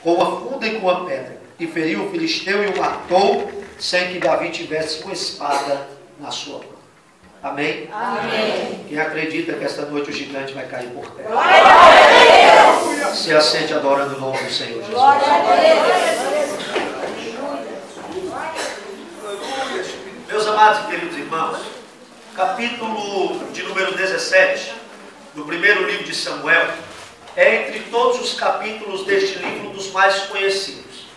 com uma funda e com uma pedra, e feriu o filisteu e o matou, sem que Davi tivesse uma espada na sua mão. Amém? Amém. Quem acredita que esta noite o gigante vai cair por terra? Glória a Deus. Se assente adorando o nome do Senhor Jesus. Glória a Deus. Meus amados e queridos irmãos, capítulo de número 17, do primeiro livro de Samuel, é entre todos os capítulos deste livro um dos mais conhecidos.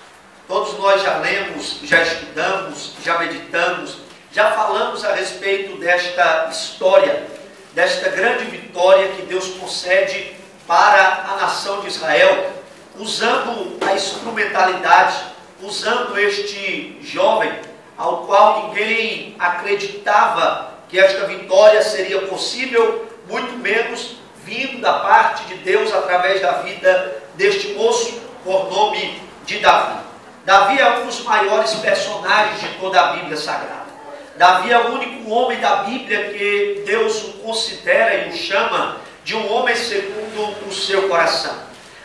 Todos nós já lemos, já estudamos, já meditamos, já falamos a respeito desta história, desta grande vitória que Deus concede para a nação de Israel, usando a instrumentalidade, usando este jovem, ao qual ninguém acreditava que esta vitória seria possível, muito menos vindo da parte de Deus através da vida deste moço por nome de Davi. Davi é um dos maiores personagens de toda a Bíblia Sagrada. Davi é o único homem da Bíblia que Deus o considera e o chama de um homem segundo o seu coração.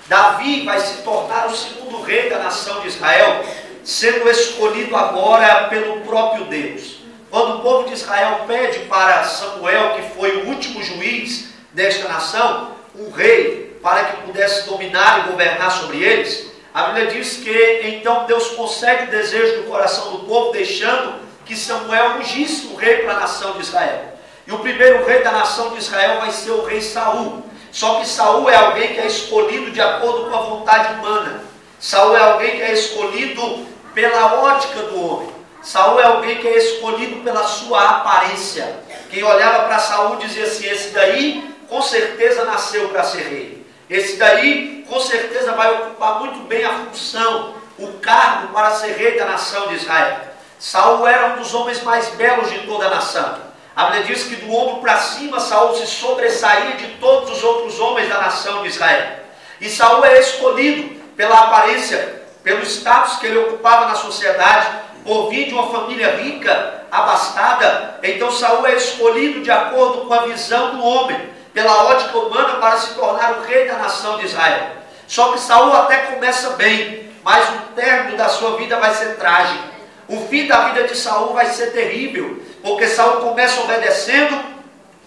Davi vai se tornar o segundo rei da nação de Israel, sendo escolhido agora pelo próprio Deus. Quando o povo de Israel pede para Samuel, que foi o último juiz desta nação, um rei para que pudesse dominar e governar sobre eles, a Bíblia diz que então Deus concede o desejo do coração do povo, deixando que Samuel ungisse um rei para a nação de Israel. E o primeiro rei da nação de Israel vai ser o rei Saul. Só que Saul é alguém que é escolhido de acordo com a vontade humana. Saul é alguém que é escolhido pela ótica do homem. Saul é alguém que é escolhido pela sua aparência. Quem olhava para Saul dizia assim: esse daí com certeza nasceu para ser rei. Esse daí com certeza vai ocupar muito bem a função, o cargo para ser rei da nação de Israel. Saul era um dos homens mais belos de toda a nação. A Bíblia diz que do ombro para cima Saul se sobressaía de todos os outros homens da nação de Israel. E Saul é escolhido pela aparência, pelo status que ele ocupava na sociedade, por vir de uma família rica, abastada. Então Saul é escolhido de acordo com a visão do homem, pela ótica humana, para se tornar o rei da nação de Israel. Só que Saul até começa bem, mas o término da sua vida vai ser trágico. O fim da vida de Saul vai ser terrível, porque Saul começa obedecendo,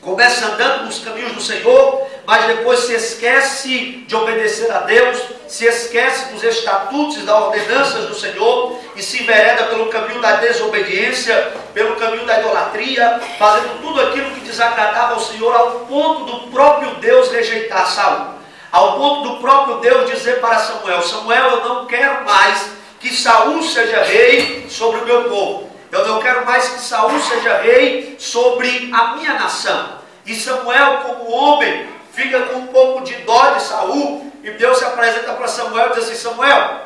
começa andando nos caminhos do Senhor, mas depois se esquece de obedecer a Deus, se esquece dos estatutos e das ordenanças do Senhor, e se envereda pelo caminho da desobediência, pelo caminho da idolatria, fazendo tudo aquilo que desagradava ao Senhor, ao ponto do próprio Deus rejeitar Saul, ao ponto do próprio Deus dizer para Samuel: Samuel, eu não quero mais que Saul seja rei sobre o meu povo. Eu não quero mais que Saul seja rei sobre a minha nação. E Samuel, como homem, fica com um pouco de dó de Saul, e Deus se apresenta para Samuel e diz assim: Samuel,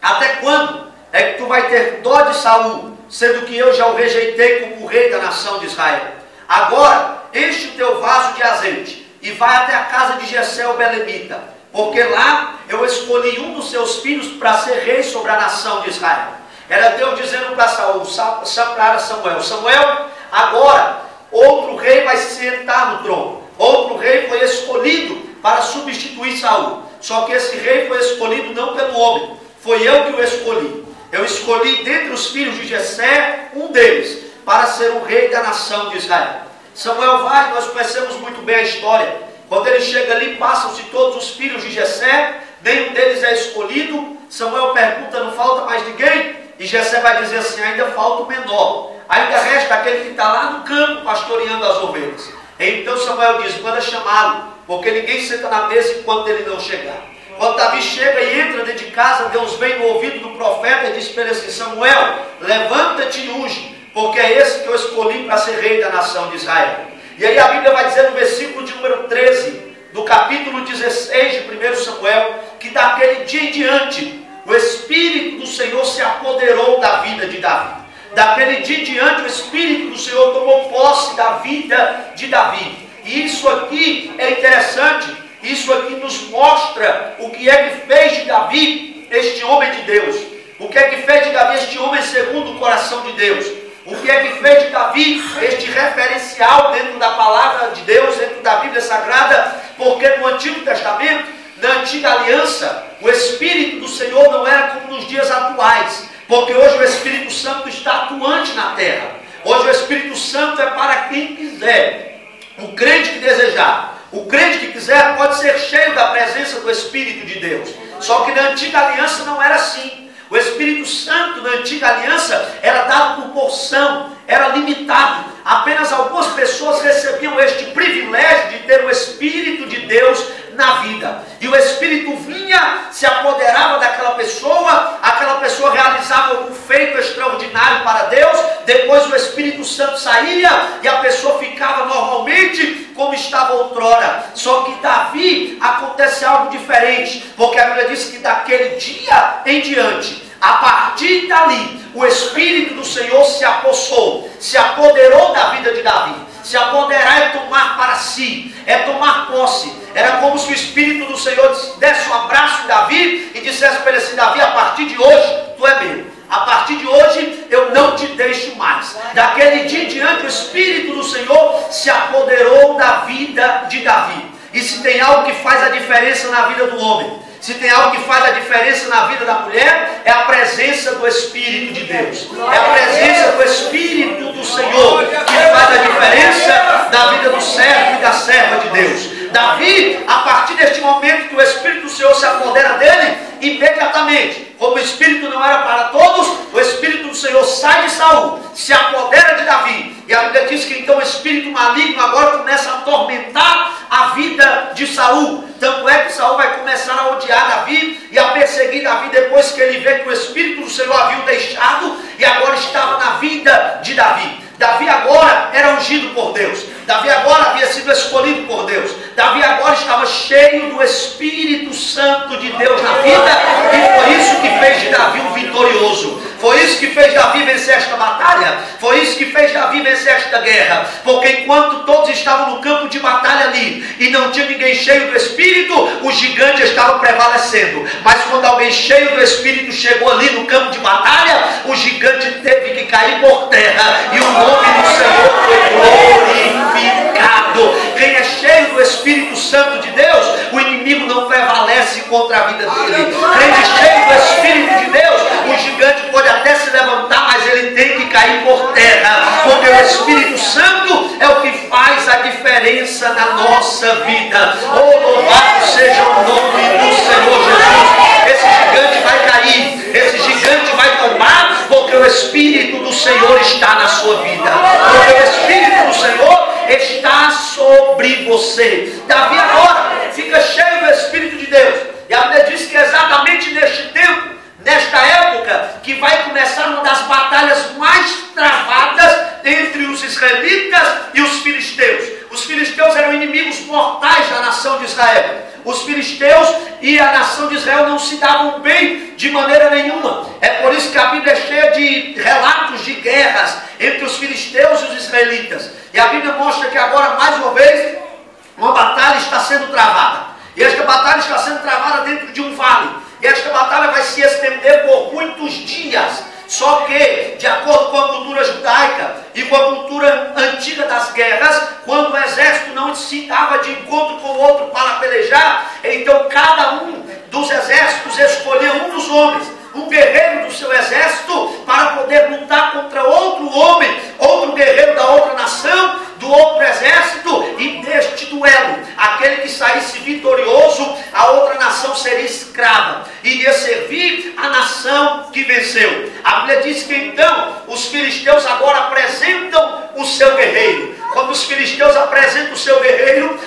até quando é que tu vai ter dó de Saul, sendo que eu já o rejeitei como rei da nação de Israel? Agora, enche o teu vaso de azeite e vai até a casa de Jessé o belemita, porque lá eu escolhi um dos seus filhos para ser rei sobre a nação de Israel. Era Deus dizendo para Samuel: Samuel, agora outro rei vai se sentar no trono. Outro rei foi escolhido para substituir Saul. Só que esse rei foi escolhido não pelo homem, foi eu que o escolhi. Eu escolhi dentre os filhos de Jessé um deles para ser o rei da nação de Israel. Samuel vai, nós conhecemos muito bem a história. Quando ele chega ali, passam-se todos os filhos de Jessé, nenhum deles é escolhido. Samuel pergunta: não falta mais ninguém? E Jessé vai dizer assim: ainda falta o menor, ainda resta aquele que está lá no campo pastoreando as ovelhas. Então Samuel diz: manda chamá-lo, porque ninguém senta na mesa enquanto ele não chegar. Quando Davi chega e entra dentro de casa, Deus vem no ouvido do profeta e diz para ele assim: Samuel, levanta-te e unge, porque é esse que eu escolhi para ser rei da nação de Israel. E aí a Bíblia vai dizer no versículo de número 13, do capítulo 16 de 1 Samuel, que daquele dia em diante, o Espírito do Senhor se apoderou da vida de Davi. Daquele dia em diante, o Espírito do Senhor tomou posse da vida de Davi. E isso aqui é interessante, isso aqui nos mostra o que é que fez de Davi este homem de Deus. O que é que fez de Davi este homem segundo o coração de Deus. O que é que fez de Davi este referencial dentro da palavra de Deus, dentro da Bíblia Sagrada, porque no Antigo Testamento, na antiga aliança, o Espírito do Senhor não Porque hoje o Espírito Santo está atuante na terra. Hoje o Espírito Santo é para quem quiser. O crente que desejar. O crente que quiser pode ser cheio da presença do Espírito de Deus. Só que na antiga aliança não era assim. O Espírito Santo na antiga aliança era dado por porção, era limitado. Apenas algumas pessoas recebiam este privilégio de ter o Espírito de Deus na vida. E o Espírito vinha, se apoderava daquela pessoa, aquela pessoa realizava um feito extraordinário para Deus, depois o Espírito Santo saía e a pessoa ficava normalmente como estava outrora. Só que Davi acontece algo diferente, porque a Bíblia diz que daquele dia em diante, a partir dali, o Espírito do Senhor se apossou, se apoderou da vida de Davi. Se apoderar é tomar para si, é tomar posse. Era como se o Espírito do Senhor desse um abraço em Davi e dissesse para ele assim: Davi, a partir de hoje, tu é meu. A partir de hoje, eu não te deixo mais. Daquele dia em diante, o Espírito do Senhor se apoderou da vida de Davi. E se tem algo que faz a diferença na vida do homem, se tem algo que faz a diferença na vida da mulher, é a presença do Espírito de Deus. É a presença do Espírito do Senhor que faz a diferença na vida do servo e da serva de Deus. Davi, a partir deste momento que o Espírito do Senhor se apodera dele, imediatamente, como o Espírito não era para todos, o Espírito do Senhor sai de Saul, se apodera de Davi. E a Bíblia diz que então o Espírito maligno agora começa a atormentar a vida de Saul. Tanto é que Saul vai começar a odiar Davi e a perseguir Davi depois que ele vê que o Espírito do Senhor havia o deixado e agora estava na vida de Davi. Davi agora era ungido por Deus. Davi agora havia sido escolhido por Deus. Davi agora estava cheio do Espírito Santo de Deus na vida. E foi isso que fez de Davi um vitorioso. Foi isso que fez Davi vencer esta batalha. Foi isso que fez Davi vencer esta guerra. Porque enquanto todos estavam no campo de batalha ali e não tinha ninguém cheio do Espírito, o gigante estava prevalecendo. Mas quando alguém cheio do Espírito chegou ali no campo de batalha, o gigante teve que cair por terra. E o nome do Senhor foi glorificado. Quem é cheio do Espírito Santo de Deus, o inimigo não prevalece contra a vida dele. Quem é cheio do Espírito de Deus, o gigante pode até se levantar, mas ele tem que cair por terra. Porque o Espírito Santo é o que faz a diferença na nossa vida. Oh, louvado seja o nome do Senhor Jesus. Esse gigante vai cair, esse gigante vai tombar, porque o Espírito do Senhor está na sua vida. Porque o Espírito do Senhor está sobre você. Davi agora fica cheio do Espírito de Deus. E a Bíblia diz que exatamente neste tempo, nesta época, que vai começar uma das batalhas mais travadas entre os israelitas e os filisteus. Os filisteus eram inimigos mortais da nação de Israel. Os filisteus e a nação de Israel não se davam bem de maneira nenhuma. É por isso que a Bíblia é cheia de relatos de guerras entre os filisteus e os israelitas. E a Bíblia mostra que agora, mais uma vez, uma batalha está sendo travada. E esta batalha está sendo travada dentro de um vale. E esta batalha vai se estender por muitos dias. Só que, de acordo com a cultura judaica e com a cultura antiga das guerras, quando o exército não se dava de encontro com o outro para pelejar, então cada um dos exércitos escolhia um dos homens, um guerreiro do seu exército, para poder lutar contra outro homem, outro guerreiro da outra nação, do outro exército, e neste duelo, aquele que saísse vitorioso, a outra nação seria escrava, iria servir a nação que venceu. A Bíblia diz que então os filisteus agora apresentam o seu guerreiro. Quando os filisteus apresentam o seu guerreiro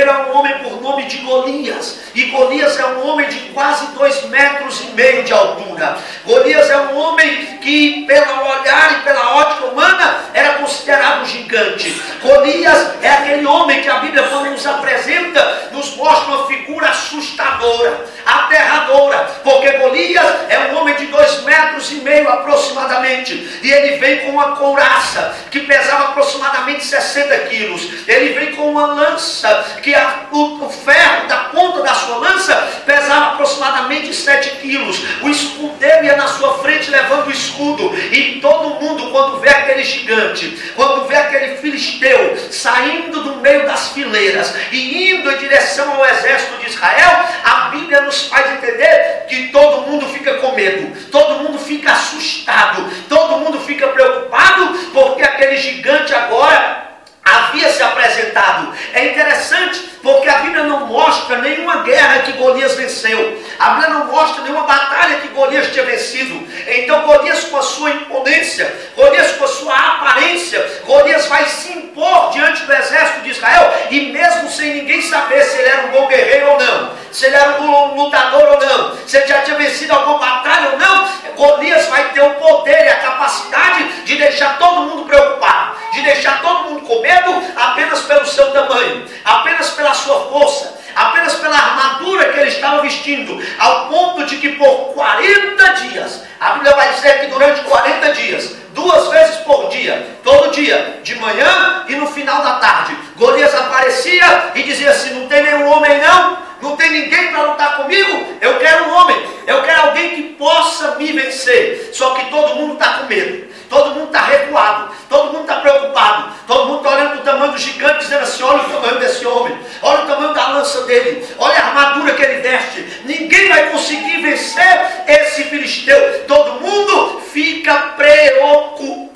é um homem por nome de Golias. E Golias é um homem de quase 2,5 metros de altura. Golias é um homem que, pelo olhar e pela ótica humana, era considerado um gigante. Golias é aquele homem que a Bíblia, quando nos apresenta, nos mostra uma figura assustadora, aterradora. Porque Golias é um homem de 2,5 metros aproximadamente. E ele vem com uma couraça que pesava aproximadamente 60 quilos. Ele vem com uma lança que o ferro da ponta da sua lança pesava aproximadamente 7 quilos. O escudeiro ia na sua frente levando o escudo. E todo mundo, quando vê aquele gigante, quando vê aquele filisteu saindo do meio das fileiras e indo em direção ao exército de Israel, a Bíblia nos faz entender que todo mundo fica com medo. Todo mundo fica assustado, todo mundo fica preocupado, porque aquele gigante agora havia se apresentado. É interessante porque a Bíblia não mostra nenhuma guerra que Golias venceu. A Bíblia não mostra nenhuma batalha que Golias tinha vencido. Então Golias, com a sua imponência, Golias com a sua aparência, Golias vai se impor diante do exército de Israel, e mesmo sem ninguém saber se ele era um bom guerreiro ou não, se ele era um lutador ou não, se ele já tinha vencido alguma batalha ou não, Golias vai ter o poder e a capacidade de deixar todo mundo preocupado, de deixar todo mundo com medo, apenas pelo seu tamanho, apenas pela sua força, apenas pela armadura que ele estava vestindo, ao ponto de que por 40 dias, a Bíblia vai dizer que durante 40 dias, 2 vezes por dia, todo dia, de manhã e no final da tarde, Golias aparecia e dizia assim: não tem nenhum homem não? Não tem ninguém para lutar comigo? Eu quero um homem, eu quero alguém que possa me vencer. Só que todo mundo está com medo, todo mundo está recuado, todo mundo está preocupado, todo mundo está olhando para o tamanho do gigante, dizendo assim: olha o tamanho desse homem, olha o tamanho da lança dele, olha a armadura que ele veste, ninguém vai conseguir vencer esse filisteu. Todo mundo fica preocupado.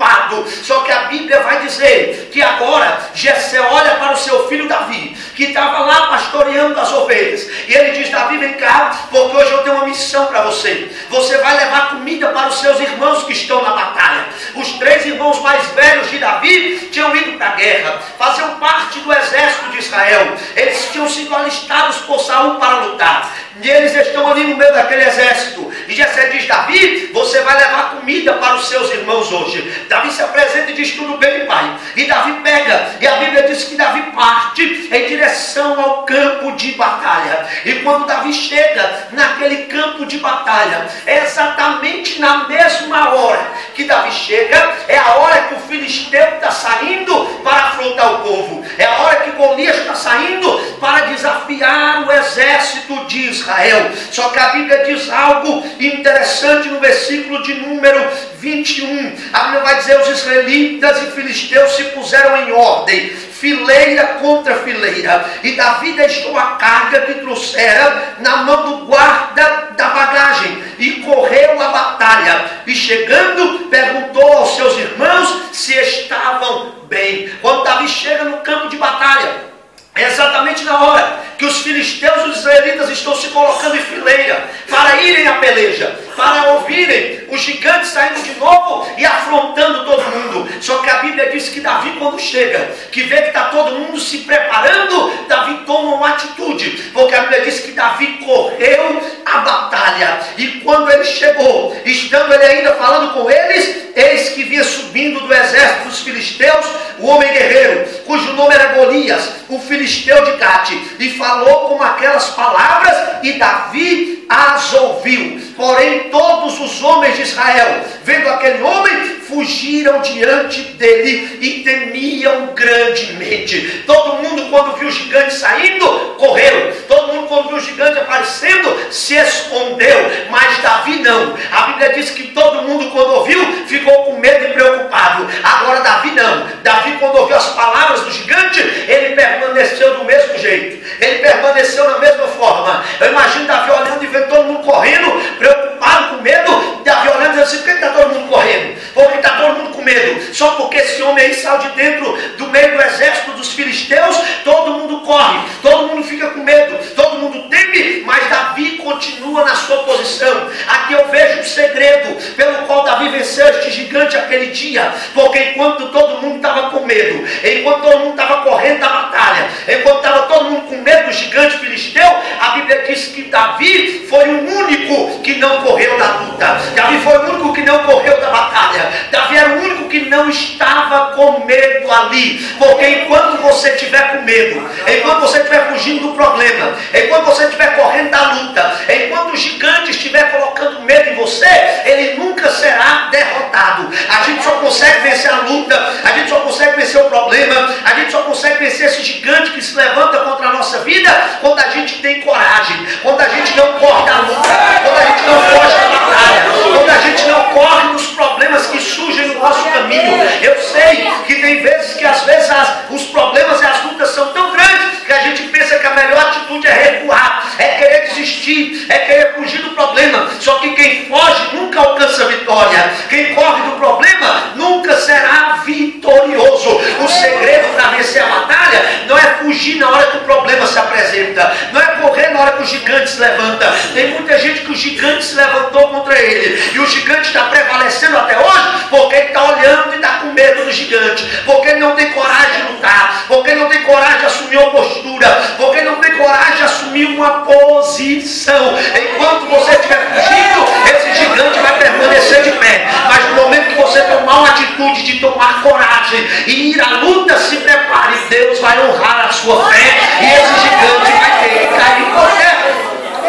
Só que a Bíblia vai dizer que agora Jessé olha para o seu filho Davi, que estava lá pastoreando as ovelhas, e ele diz: Davi, vem cá, porque hoje eu tenho uma missão para você. Você vai levar comida para os seus irmãos que estão na batalha. Os 3 irmãos mais velhos de Davi tinham ido para a guerra, faziam parte do exército de Israel. Eles tinham sido alistados por Saul para lutar, e eles estão ali no meio daquele exército. E Jessé diz: Davi, você vai levar comida para os seus irmãos hoje. Davi se apresenta e diz: tudo bem, pai. E Davi pega, e a Bíblia diz que Davi parte em direção ao campo de batalha. E quando Davi chega naquele campo de batalha, é exatamente na mesma hora que Davi chega, é a hora que o filisteu está saindo para afrontar o povo, é a hora que Golias está saindo para desafiar o exército de Israel. Só que a Bíblia diz algo interessante no versículo de número 21. A Bíblia vai dizer: os israelitas e filisteus se puseram em ordem, fileira contra fileira, e Davi deixou a carga que trouxera na mão do guarda da bagagem e correu a batalha, e chegando perguntou aos seus irmãos se estavam bem. Quando Davi chega no campo de batalha, é exatamente na hora que os filisteus e os israelitas estão se colocando em fileira para irem à peleja, para ouvirem os gigantes saindo de novo e afrontando todo mundo. Só que a Bíblia diz que Davi, quando chega, que vê que está todo mundo se preparando, Davi toma uma atitude, porque a Bíblia diz que Davi correu a batalha. E quando ele chegou, estando ele ainda falando com eles, eis que vinha subindo do exército dos filisteus o homem guerreiro, cujo nome era Golias, o filisteu de Gate, e falou com aquelas palavras, e Davi as ouviu. Porém todos os homens de Israel, vendo aquele homem, fugiram diante dele e temiam grandemente. Todo mundo, quando viu o gigante saindo, correu. Todo mundo, quando viu o gigante aparecendo, se escondeu. Mas Davi não. A Bíblia diz que todo mundo, quando ouviu, ficou com medo e preocupado. Agora Davi não. Davi, quando ouviu as palavras do gigante, ele permaneceu do mesmo jeito, ele permaneceu da mesma forma. Eu imagino Davi olhando e vendo todo mundo correndo, preocupado, com medo. Davi olhando e dizendo assim: por que está todo mundo correndo? Porque está todo mundo com medo. Só porque esse homem aí saiu de dentro do meio do exército dos filisteus, todo mundo corre, todo mundo fica com medo, todo mundo teme, mas Davi continua na sua posição. Aqui eu vejo um segredo pelo qual Davi venceu este gigante aquele dia, porque enquanto todo mundo estava com medo, enquanto todo mundo estava correndo da batalha, enquanto estava todo mundo com medo do gigante filisteu, a Bíblia diz que Davi foi o único que não correu da luta. Davi foi o único que não correu da batalha. Davi era o único que não estava com medo ali. Porque enquanto você estiver com medo, enquanto você estiver fugindo do problema, enquanto você estiver correndo da luta, enquanto o gigante estiver colocando medo em você, ele nunca será derrotado. A gente só consegue vencer a luta, a gente só consegue vencer o problema, a gente só consegue vencer esse gigante que se levanta contra a nossa vida quando a gente tem coragem, quando a gente não corre da luta, quando a gente não foge da batalha, quando a gente não corre dos problemas que surgem no nosso caminho. Eu sei que tem vezes que às vezes os problemas e as lutas são tão grandes que a gente pensa que a melhor atitude é recuar, é querer desistir, é querer fugir do problema. Só que quem foge nunca alcança vitória. Quem corre do problema nunca será vitorioso. O segredo para vencer a batalha não é fugir na hora que o problema se apresenta, não é correr na hora que o gigante se levanta. Tem muita gente que o gigante se levantou contra ele, e o gigante está prevalecendo até hoje porque ele está olhando e está com medo do gigante, porque ele não tem coragem de lutar, porque ele não tem coragem de assumir uma postura, porque ele não tem coragem de assumir uma posição. Enquanto você estiver fugindo, esse gigante vai permanecer de pé, mas no momento que você tomar uma atitude de tomar coragem e ir à luta, se prepare, Deus vai honrar a sua fé e esse gigante vai ter que cair por terra.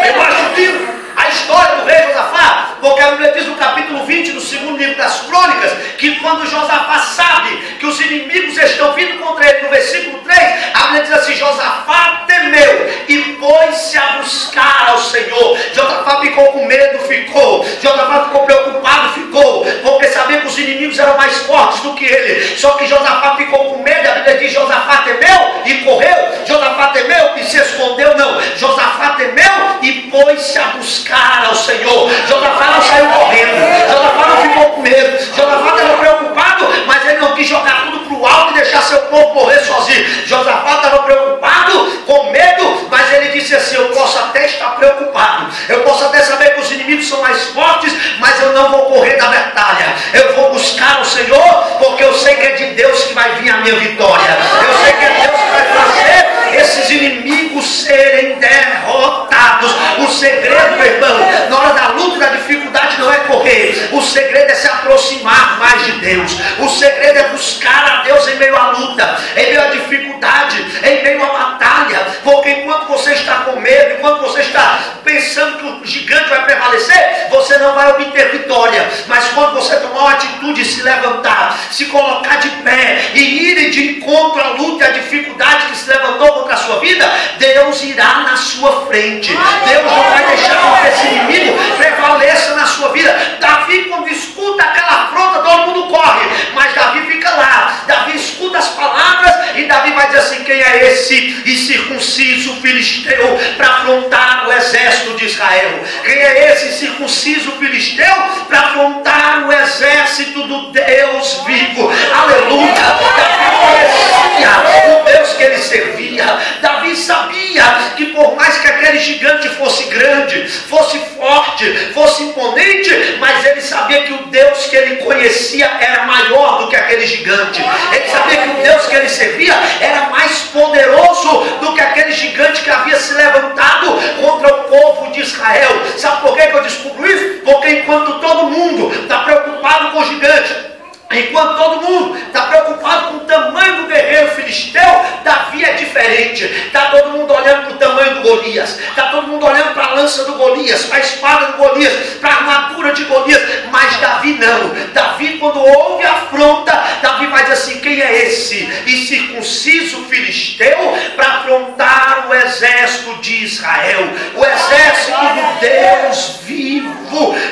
Eu acho lindo a história do rei Josafá, porque a Bíblia diz no capítulo 20 do segundo livro das Crônicas, que quando Josafá sabe que os inimigos estão vindo contra ele, no versículo 3, a Bíblia diz assim: Josafá temeu e pôs-se a buscar ao Senhor. Josafá ficou com medo, ficou. Josafá ficou preocupado, ficou, porque sabia que os inimigos eram mais fortes do que ele. Só que Josafá ficou com medo. A Bíblia diz: Josafá temeu e correu. Josafá temeu e se escondeu. Não, Josafá temeu e pôs-se a buscar ao Senhor. Josafá não saiu correndo, Josafá não ficou com medo, Josafá estava preocupado, mas ele não quis jogar tudo para o alto e deixar seu povo morrer sozinho. Josafá estava preocupado, com medo, mas ele disse assim: eu posso até estar preocupado, eu posso até saber que os inimigos são mais fortes, mas eu não vou correr da batalha, eu vou buscar o Senhor, porque eu sei que é de Deus que vai vir a minha vitória, eu sei que é Deus que vai fazer esses inimigos serem derrotados. O segredo, meu irmão, na hora da luta, da dificuldade, não é correr. O segredo é se aproximar mais de Deus. O segredo é buscar a Deus em meio à luta, em meio à dificuldade, em meio à batalha. Porque enquanto você está com medo, enquanto você está pensando que o gigante vai prevalecer, você não vai obter vitória. Mas quando você tomar uma atitude, se levantar, se colocar de pé e ir de encontro à luta e à dificuldade que se levantou contra a sua vida, Deus irá na sua frente. Deus não vai deixar que esse inimigo prevaleça na sua vida. Davi, quando escuta aquela afronta, todo mundo corre, mas Davi fica lá. Davi escuta as palavras e Davi vai dizer assim: quem é esse incircunciso filisteu para afrontar o exército de Israel? Quem é esse incircunciso filisteu para afrontar o exército do Deus vivo? Aleluia! Davi conhecia o Deus que ele servia. Davi sabia que por mais que aquele gigante fosse grande, fosse forte, fosse imponente, mas ele sabia que o Deus que ele conhecia era maior do que aquele gigante. Ele sabia que o Deus que ele servia era mais poderoso do que aquele gigante que havia se levantado contra o povo de Israel. Sabe por que eu descubro isso? Porque enquanto todo mundo está preocupado com o gigante, enquanto todo mundo está preocupado com o tamanho do guerreiro filisteu, Davi é diferente. Está todo mundo olhando para o tamanho do Golias, está todo mundo olhando para a lança do Golias, para a espada do Golias, para a armadura de Golias. Mas Davi não. Davi, quando ouve a afronta, Davi vai dizer assim: quem é esse incircunciso filisteu para afrontar o exército de Israel, o exército do Deus vivo?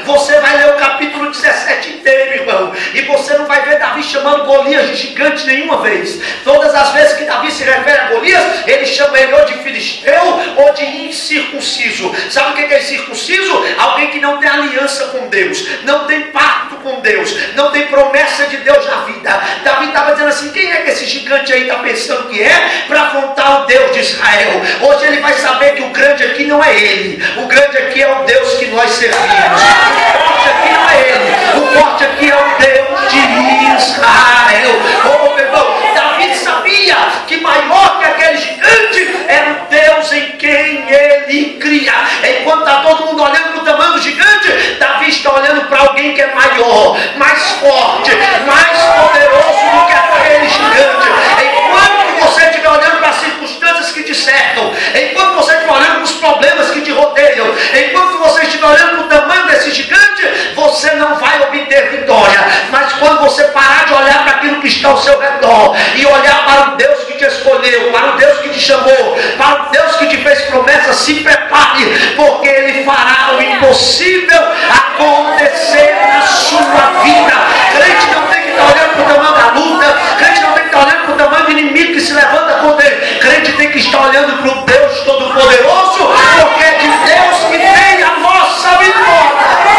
Você vai ler o capítulo 17 inteiro, irmão, e você não vai ver Davi chamando Golias de gigante nenhuma vez. Todas as vezes que Davi se refere a Golias, ele chama ele ou de filisteu ou de incircunciso. Sabe o que é incircunciso? Alguém que não tem aliança com Deus, não tem pacto com Deus, não tem promessa de Deus na vida. Davi estava dizendo assim: quem é que esse gigante aí está pensando que é para afrontar o Deus de Israel? Hoje ele vai saber que o grande aqui não é ele, o grande aqui é o Deus que nós servimos. O forte aqui não é ele, o forte aqui é o Deus de Israel. Oh, meu irmão, Davi sabia que maior que aquele gigante era o Deus em quem ele cria. Enquanto está todo mundo olhando para o tamanho do gigante, Davi está olhando para alguém que é maior, mais forte, mais poderoso do que aquele gigante. Enquanto você estiver olhando para as circunstâncias que te cercam, enquanto você estiver olhando para os problemas que te rodeiam, enquanto você estiver olhando para o tamanho desse gigante, você não vai obter vitória. Mas quando você parar de olhar para aquilo que está ao seu redor e olhar para o Deus que te escolheu, para o Deus que te chamou, para o Deus que te fez promessa, se prepare, porque Ele fará o impossível acontecer na sua vida. Crente não tem que estar olhando para o tamanho da luta, crente não tem que estar olhando para o tamanho do inimigo que se levanta contra ele. Crente tem que estar olhando para o Deus Todo-Poderoso, porque é de Deus que vem a nossa vitória.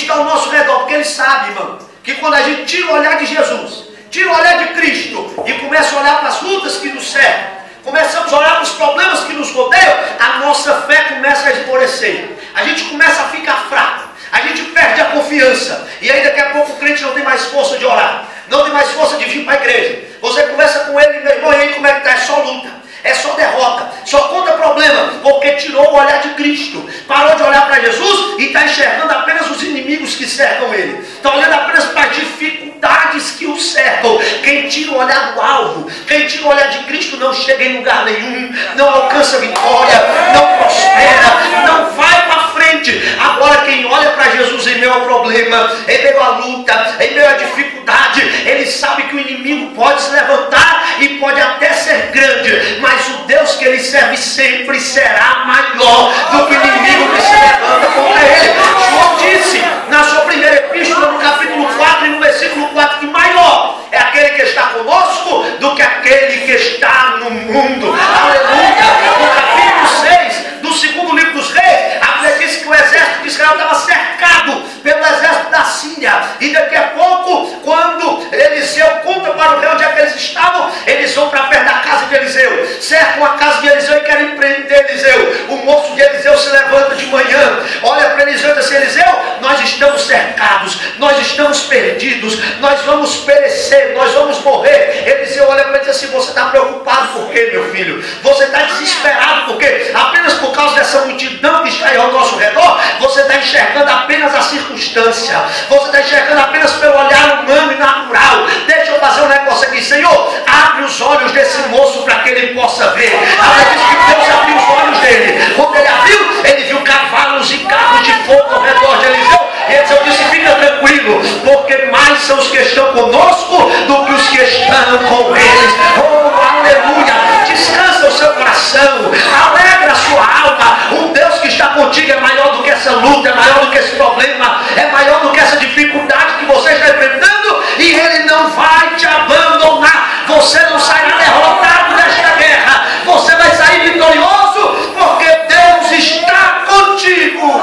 está ao nosso redor, porque Ele sabe, irmão, que quando a gente tira o olhar de Jesus, tira o olhar de Cristo e começa a olhar para as lutas que nos cercam, começamos a olhar para os problemas que nos rodeiam, a nossa fé começa a esmorecer, a gente começa a ficar fraco, a gente perde a confiança, e aí daqui a pouco o crente não tem mais força de orar, não tem mais força de vir para a igreja. Você conversa com ele, meu irmão, e aí como é que está? É só luta, é só derrota, só conta problema, porque tirou o olhar de Cristo, parou de olhar para Jesus e está enxergando apenas os inimigos que cercam ele, está olhando apenas para as dificuldades que o cercam. Quem tira o olhar do alvo, quem tira o olhar de Cristo não chega em lugar nenhum, não alcança vitória, não prospera, não vai para frente. Agora quem olha para Jesus em meio ao problema, em meio à luta, em meio à dificuldade, ele sabe que o inimigo pode se levantar e pode até ser grande, mas o Deus que ele serve sempre será maior do que o inimigo que se levanta contra ele. João disse na sua primeira epístola, no capítulo 4 e no versículo 4, que maior é aquele que está conosco do que aquele que está no mundo. Aleluia! No capítulo 6 do segundo livro dos Reis, a Bíblia diz que o exército de Israel estava cercado pelo exército da Síria, e daqui a pouco, quando Eliseu conta para o rei onde é que eles estavam, eles vão para perto da casa de Eliseu, cercam a casa de Eliseu e querem prender Eliseu. O moço de Eliseu se levanta de manhã, olha para Eliseu e diz assim: Eliseu, nós estamos cercados, nós estamos perdidos, nós vamos perecer, nós vamos morrer. Eliseu olha para ele e diz assim: você está preocupado por quê, meu filho? Você está desesperado por quê? Apenas por causa dessa multidão que está aí ao nosso redor, você está enxergando apenas a circunstância, você está enxergando apenas pelo olhar humano e natural. Deixa eu fazer um negócio aqui, Senhor, abre os olhos desse moço para que ele possa ver. A Bíblia diz que Deus abriu os olhos dele. Quando ele abriu, ele viu cavalos e carros de fogo ao redor de Eliseu, e Eliseu disse: fica tranquilo, porque mais são os que estão conosco do que os que estão com eles. Oh, aleluia! Descansa o seu coração, alegra a sua alma. O Deus que está contigo é maior do que essa luta, é maior do que esse problema, é maior do que essa dificuldade que você está enfrentando, e Ele não vai te abandonar. Você não sairá derrotado desta guerra, você vai sair vitorioso, porque Deus está contigo.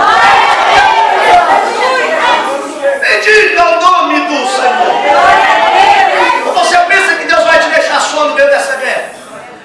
Bendiga o nome do Senhor. Você pensa que Deus vai te deixar só no meio dessa guerra?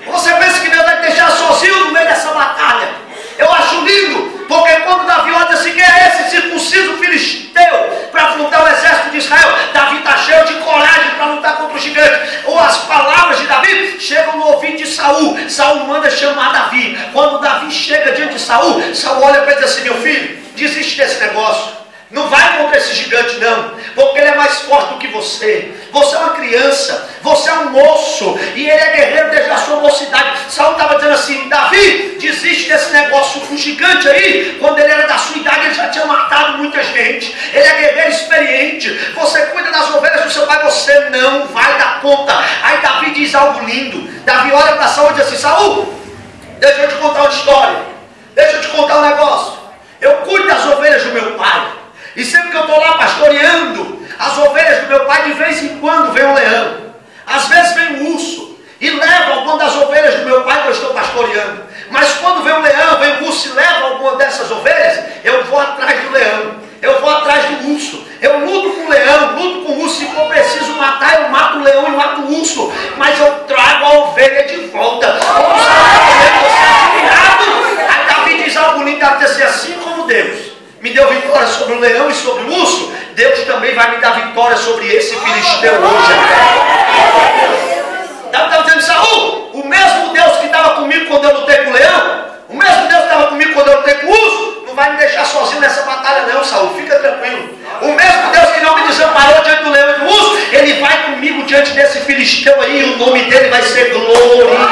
Você pensa que Deus vai te deixar sozinho no meio dessa batalha? Eu acho lindo, porque quando Davi olha assim: quem é esse circunciso filisteu para afrontar o exército de Israel? Davi está cheio de coragem para lutar contra o gigante. Ou as palavras de Davi chegam no ouvido de Saul. Saul manda chamar Davi. Quando Davi chega diante de Saul, Saul olha para ele e diz assim: meu filho, desiste desse negócio. Não vai contra esse gigante não, porque ele é mais forte do que você. Você é uma criança, você é um moço, e ele é guerreiro desde a sua mocidade. Saul estava dizendo assim: Davi, desiste desse negócio. O gigante aí, quando ele era da sua idade, ele já tinha matado muita gente. Ele é guerreiro experiente. Você cuida das ovelhas do seu pai, você não vai dar conta. Aí Davi diz algo lindo. Davi olha para Saul e diz assim: Saul, deixa eu te contar uma história, deixa eu te contar um negócio. Eu cuido das ovelhas do meu pai, e sempre que eu estou lá pastoreando as ovelhas do meu pai, de vez em quando vem um leão, às vezes vem um urso, e leva alguma das ovelhas do meu pai que eu estou pastoreando. Mas quando vem um leão, vem um urso e leva alguma dessas ovelhas, eu vou atrás do leão, eu vou atrás do urso, eu luto com o leão, luto com o urso. Se for preciso matar, eu mato o leão e mato o urso, mas eu trago a ovelha de volta. Como você é admirado? Aí Davi diz algo lindo, Davi diz assim: como Deus me deu vitória sobre o leão e sobre o urso, Deus também vai me dar vitória sobre esse filisteu hoje. Davi estava dizendo: Saul, o mesmo Deus que estava comigo quando eu lutei com o leão, o mesmo Deus que estava comigo quando eu lutei com o urso, não vai me deixar sozinho nessa batalha não, Saul, fica tranquilo. O mesmo Deus que não me desamparou diante do leão e do urso, Ele vai comigo diante desse filisteu aí, e o nome dele vai ser glorificado.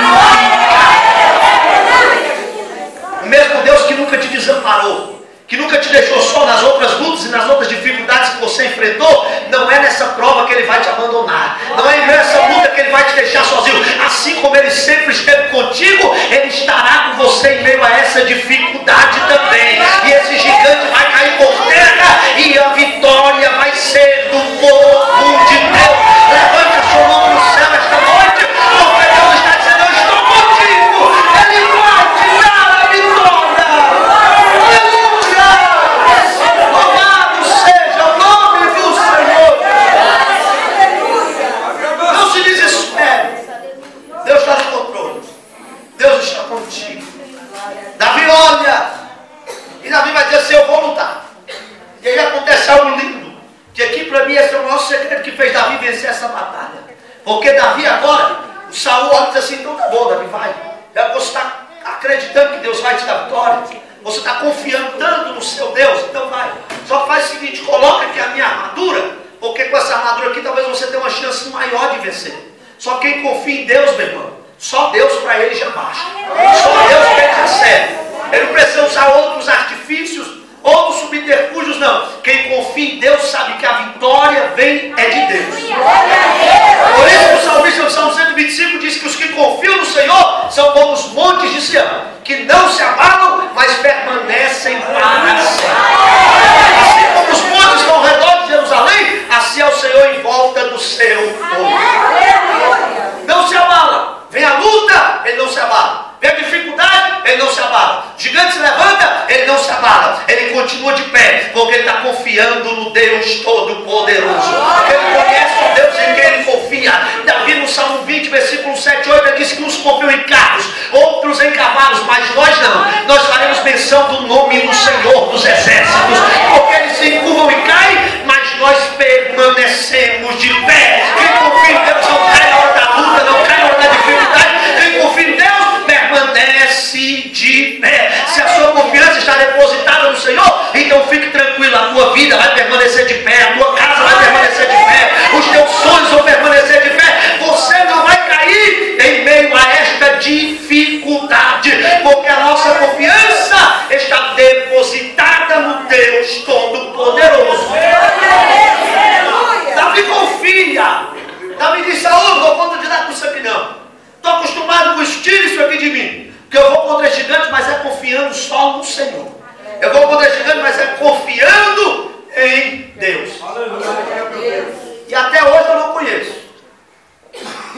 O mesmo Deus que nunca te desamparou, que nunca te deixou só nas outras lutas e nas outras dificuldades que você enfrentou, não é nessa prova que Ele vai te abandonar, não é nessa luta que Ele vai te deixar sozinho. Assim como Ele sempre esteve contigo, Ele estará com você em meio a essa dificuldade também, e esse gigante vai cair por terra, e a vitória vai ser do povo de Deus. Levante a sua mão no céu esta noite, porque Deus está dizendo: eu estou contigo, Ele vai te dar a vitória. Louvado seja para mim esse é o maior segredo que fez Davi vencer essa batalha. Porque Davi agora, o Saul olha e diz assim, então tá bom, Davi, vai. Você está acreditando que Deus vai te dar vitória. Você está confiando tanto no seu Deus, então vai. Só faz o seguinte, coloca aqui a minha armadura, porque com essa armadura aqui talvez você tenha uma chance maior de vencer. Só quem confia em Deus, meu irmão, só Deus para ele já basta. Só Deus para ele já serve. Ele não precisa usar outros artifícios, outros subterfúgios, não. Quem confia em Deus sabe que a vitória vem é de Deus. Por isso que o salmista no Salmo 125 diz que os que confiam no Senhor são como os montes de Sião, que não se abalam, mas permanecem para sempre. Assim como os montes estão ao redor de Jerusalém, assim é o Senhor em volta do seu povo. Não se abala. Vem a luta, ele não se abala. Vem a dificuldade, ele não se abala. O gigante se levanta, ele não se abala. Ele continua de pé, porque ele está confiando no Deus Todo-Poderoso. Ele conhece o Deus em quem ele confia. Davi no Salmo 20, versículo 7 e 8, ele diz que uns confiam em carros, outros em cavalos, mas nós não. Nós faremos menção do nome do Senhor dos Exércitos, porque eles se encurvam e caem, mas nós permanecemos de pé. Quem confia em Deus não cai na hora da luta, não cai na hora da dificuldade. Quem confia em Deus permanece de pé. Se a sua confiança está depositada no Senhor, então fique tranquilo, a tua vida vai permanecer de pé, a tua casa vai permanecer de pé, os teus sonhos vão permanecer de pé. Você não vai cair em meio a esta dificuldade, porque a nossa confiança está depositada no Deus Todo-Poderoso. Davi confia. Davi diz, Saul, não dou conta de dar com isso aqui não. Estou acostumado com isso, tira isso aqui de mim. Porque eu vou contra gigante, mas é confiando só no Senhor. Eu vou contra gigante, mas é confiando em Deus. E até hoje eu não conheço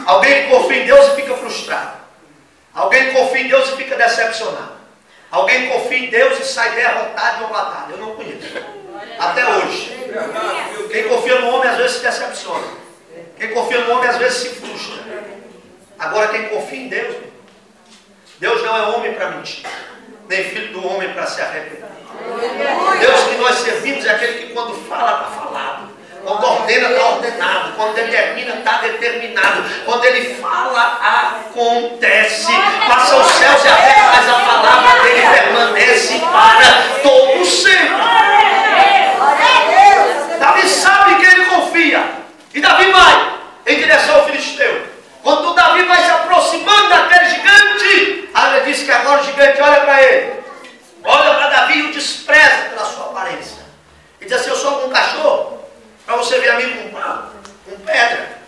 alguém que confia em Deus e fica frustrado. Alguém que confia em Deus e fica decepcionado. Alguém que confia em Deus e sai derrotado de uma batalha. Eu não conheço. Até hoje. Quem confia no homem às vezes se decepciona. Quem confia no homem às vezes se frustra. Agora quem confia em Deus, Deus não é homem para mentir, nem filho do homem para se arrepender. Deus que nós servimos é aquele que quando fala, está falado. Quando ordena, está ordenado. Quando determina, está determinado. Quando Ele fala, acontece. Passa os céus e a terra, mas a palavra dEle permanece para todo sempre. Davi sabe que ele confia. E Davi vai em direção ao filisteu. Quando Davi vai se aproximando daquele gigante, a Bíblia diz que agora o gigante olha para ele. Olha para Davi e o despreza pela sua aparência. E diz assim, eu sou como um cachorro. Para você ver a mim com pau, com pedra.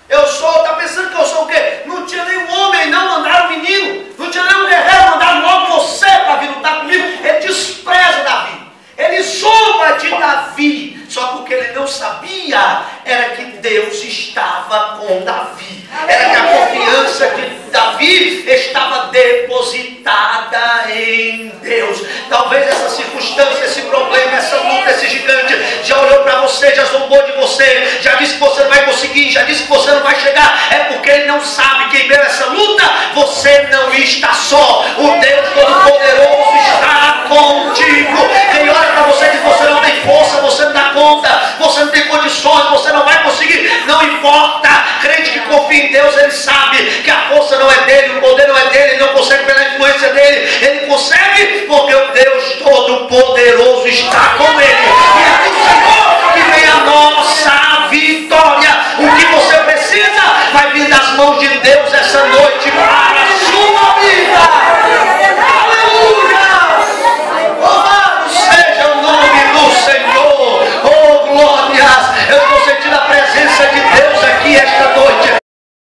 Eu sou, está pensando que eu sou o quê? Não tinha nenhum homem, não mandaram menino. Não tinha nenhum guerreiro, mandaram logo você para vir lutar comigo. Ele despreza Davi. Ele zomba de Davi. Só que o que ele não sabia era que Deus estava com Davi. Era que a confiança de Davi estava depositada em Deus. Talvez essa circunstância, esse problema, essa luta, esse gigante já olhou para você, já zombou de você, já disse que você não vai conseguir, já disse que você não vai chegar. É porque ele não sabe que em meio a essa luta você não está só. O Deus Todo-Poderoso está contigo. Quem olha para você e diz que você não tem força, você não dá conta, você não tem condições, você não vai conseguir. Não importa. Crente que confia em Deus, ele sabe que a força não é dele, o poder não é dele, ele não consegue pela influência dele. Ele consegue porque o Deus Todo-Poderoso está com ele. E é do Senhor que vem a nossa vitória. O que você precisa vai vir das mãos de Deus essa noite.